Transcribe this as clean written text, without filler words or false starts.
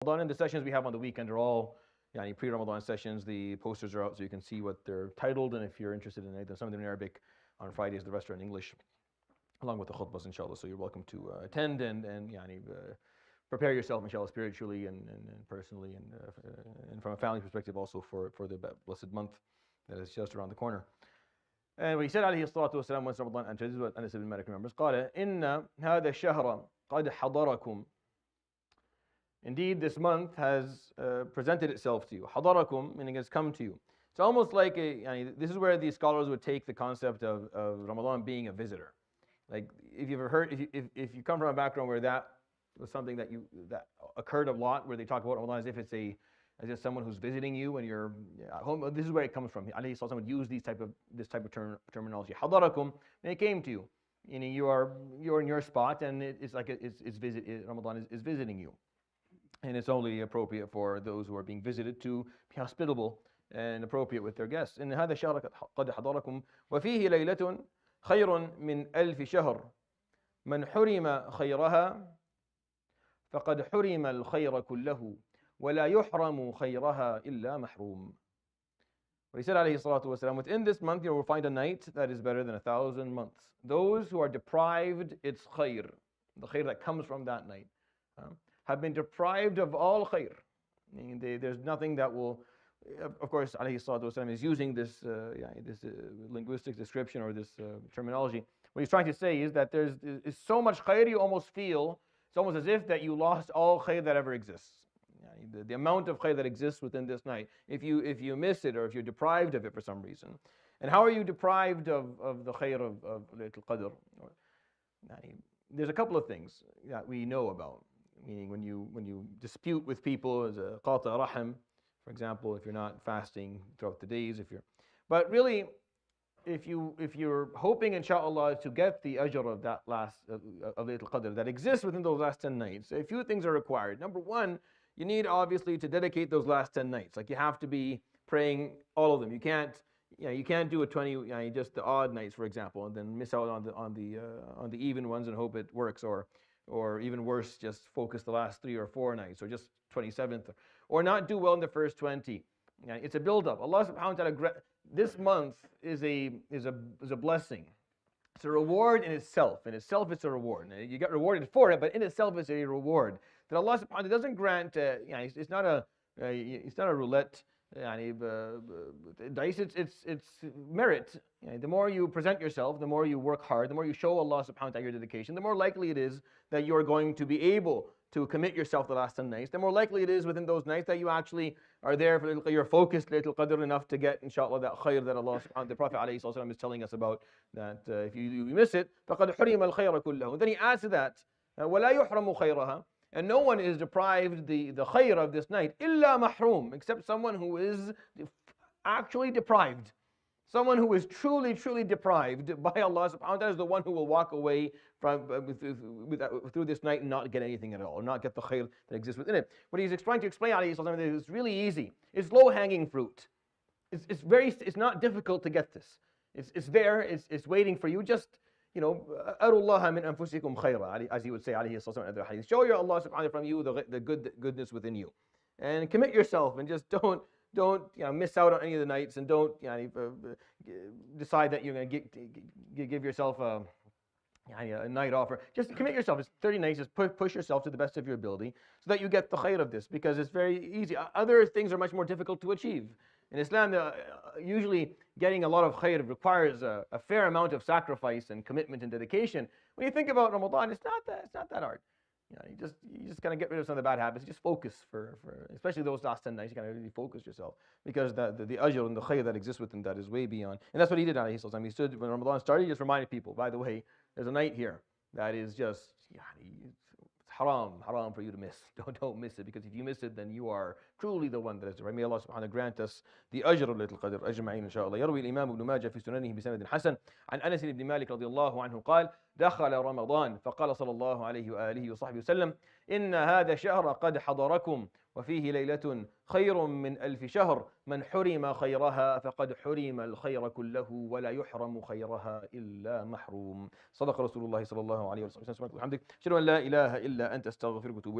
Ramadan, and the sessions we have on the weekend are all pre-Ramadan sessions. The posters are out so you can see what they're titled, and if you're interested in it, some of them in Arabic on Fridays, the rest are in English, along with the khutbahs, inshallah. So you're welcome to attend and prepare yourself, inshallah, spiritually and personally, and from a family perspective also for the blessed month that is just around the corner. And what he said عليه الصلاة والسلام once Ramadan entered, this is what Anas ibn Malik remembers, قال إن هذا الشهر قد حضركم. Indeed, this month has presented itself to you. حضركم, meaning it's come to you. It's almost like this is where the scholars would take the concept of Ramadan being a visitor. Like if you've ever heard, if you come from a background where that was something that occurred a lot, where they talk about Ramadan as if someone who's visiting you when you're at home. This is where it comes from. Alayhi Sallallahu would use this type of terminology. حضركم, and it came to you. Meaning you're in your spot, and it's like Ramadan is visiting you. And it's only appropriate for those who are being visited to be hospitable and appropriate with their guests. إن هذا الشهر قد حضركم وفيه ليلة خير من ألف شهر من حرم خيرها فقد حرم الخير كله ولا يحرم خيرها إلا محروم. But he said عليه الصلاة والسلام, within this month you will find a night that is better than 1,000 months. Those who are deprived its khair, the khair that comes from that night, have been deprived of all khair. There's nothing that will, of course, alayhi salatu wasalam is using this linguistic description or this terminology. What he's trying to say is that there's so much khair you almost feel, it's almost as if that you lost all khair that ever exists. The amount of khair that exists within this night, if you miss it or if you're deprived of it for some reason. And how are you deprived of the khair of Laylatul Qadr? There's a couple of things that we know about. Meaning when you dispute with people as a qata rahim, for example, if you're not fasting throughout the days, but really, if you're hoping inshallah to get the ajr of that last of Laylatul Qadr that exists within those last 10 nights, a few things are required. Number one, you need obviously to dedicate those last 10 nights. Like you have to be praying all of them. You can't do a 20 just the odd nights, for example, and then miss out on the even ones and hope it works, or even worse, just focus the last 3 or 4 nights, or just 27th, or not do well in the first 20. It's a build-up. Allah subhanahu wa ta'ala, this month is a blessing. It's a reward in itself. In itself, it's a reward. You get rewarded for it, but in itself, it's a reward that Allah subhanahu wa ta'ala doesn't grant. It's not a roulette. Dice. It's merit. The more you present yourself, the more you work hard, the more you show Allah subhanahu wa ta'ala your dedication, the more likely it is that you are going to be able to commit yourself the last 10 nights. The more likely it is within those nights that you actually are there for you're focused Laylatul Qadr enough to get inshallah that khair that Allah subhanahu the Prophet alayhi sallam is telling us about, that if you miss it, فَقَدْ حُرِمَ الْخَيْرَ كُلَّهُ. And then he adds to that, وَلَا يُحْرَمُ خَيْرَهَا. And no one is deprived the khair of this night, إِلَّا مَحْرُوم, except someone who is actually deprived. Someone who is truly deprived by Allah subhanahu wa ta'ala is the one who will walk away from through this night and not get anything at all, or not get the khair that exists within it. What he's trying to explain is really easy. It's low-hanging fruit. It's not difficult to get this. It's there. It's waiting for you. Just أَرُوا اللَّهَ مِنْ أَنفُسِكُمْ خَيْرًا, as he would say alayhi salatu wa sallam. Show your Allah subhanahu wa ta'ala from you the goodness within you, and commit yourself, and just don't miss out on any of the nights, and don't decide that you're going to give yourself a night off. Just commit yourself. It's 30 nights. Just push yourself to the best of your ability so that you get the khair of this, because it's very easy. Other things are much more difficult to achieve. In Islam, usually getting a lot of khair requires a fair amount of sacrifice and commitment and dedication. When you think about Ramadan, it's not that hard. You just kind of get rid of some of the bad habits. Just focus for especially those last 10 nights. You kind of really focus yourself, because the ajr and the khair that exists within that is way beyond. And that's what he did. He stood when Ramadan started. He just reminded people, by the way, there's a night here that is just it's haram for you to miss. Don't miss it, because if you miss it, then you are truly the one that is right. May Allah subhanahu wa ta'ala grant us the ajr of Laylatul Qadr ajma'in inshallah. يروي الإمام ابن ماجه في سننه بسند حسن عن أنس بن مالك رضي الله عنه قال: دخل رمضان فقال صلى الله عليه وآله وصحبه وسلم: إن هذا الشهر قد حضركم وفيه ليلة خير من 1000 شهر من حرم خيرها فقد حرم الخير كله ولا يحرم خيرها إلا محروم. صدق رسول الله صلى الله عليه وسلم. سبحانك وبحمدك أشهد أن لا إله إلا أنت أستغفرك وأتوب إليك.